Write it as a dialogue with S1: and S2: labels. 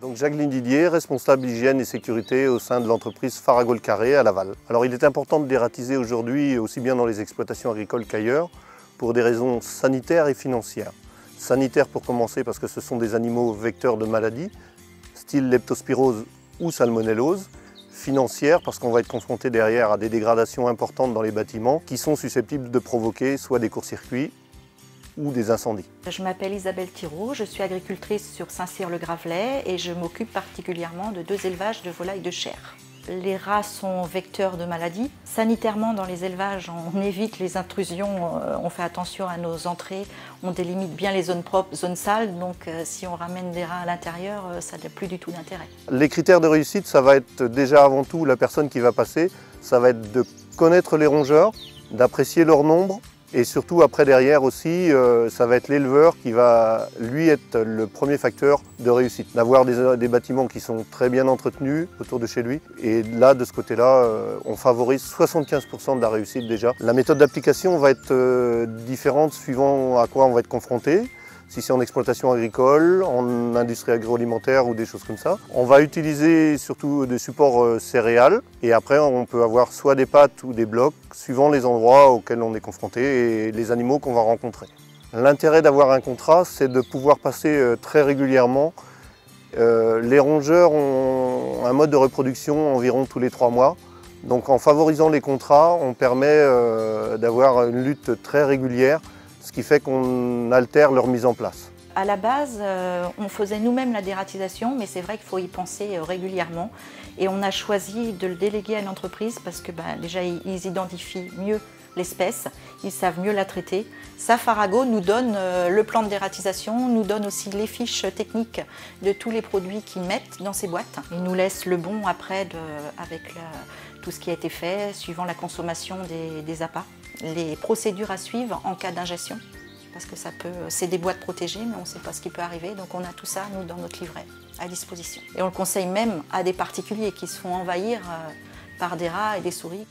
S1: Donc Jacqueline Didier, responsable hygiène et sécurité au sein de l'entreprise Farago Le Carré à Laval. Alors il est important de dératiser aujourd'hui aussi bien dans les exploitations agricoles qu'ailleurs pour des raisons sanitaires et financières. Sanitaires pour commencer parce que ce sont des animaux vecteurs de maladies, style leptospirose ou salmonellose. Financière parce qu'on va être confronté derrière à des dégradations importantes dans les bâtiments qui sont susceptibles de provoquer soit des courts-circuits ou des incendies.
S2: Je m'appelle Isabelle Thiraud, je suis agricultrice sur Saint-Cyr-le-Gravelet et je m'occupe particulièrement de 2 élevages de volailles de chair. Les rats sont vecteurs de maladies. Sanitairement, dans les élevages, on évite les intrusions, on fait attention à nos entrées, on délimite bien les zones propres, zones sales, donc si on ramène des rats à l'intérieur, ça n'a plus du tout d'intérêt.
S1: Les critères de réussite, ça va être déjà avant tout la personne qui va passer, ça va être de connaître les rongeurs, d'apprécier leur nombre, et surtout après derrière aussi, ça va être l'éleveur qui va lui être le premier facteur de réussite. D'avoir des bâtiments qui sont très bien entretenus autour de chez lui. Et là, de ce côté-là, on favorise 75% de la réussite déjà. La méthode d'application va être différente suivant à quoi on va être confronté. Si c'est en exploitation agricole, en industrie agroalimentaire ou des choses comme ça. On va utiliser surtout des supports céréales et après on peut avoir soit des pâtes ou des blocs suivant les endroits auxquels on est confronté et les animaux qu'on va rencontrer. L'intérêt d'avoir un contrat, c'est de pouvoir passer très régulièrement. Les rongeurs ont un mode de reproduction environ tous les 3 mois. Donc en favorisant les contrats, on permet d'avoir une lutte très régulière, ce qui fait qu'on altère leur mise en place.
S2: À la base, on faisait nous-mêmes la dératisation, mais c'est vrai qu'il faut y penser régulièrement. Et on a choisi de le déléguer à l'entreprise parce que déjà, ils identifient mieux l'espèce, ils savent mieux la traiter. Ça, Farago nous donne le plan de dératisation, nous donne aussi les fiches techniques de tous les produits qu'ils mettent dans ces boîtes. Ils nous laissent le bon après avec tout ce qui a été fait, suivant la consommation des appâts. Les procédures à suivre en cas d'ingestion, parce que c'est des boîtes protégées, mais on ne sait pas ce qui peut arriver, donc on a tout ça, nous, dans notre livret, à disposition. Et on le conseille même à des particuliers qui se font envahir par des rats et des souris.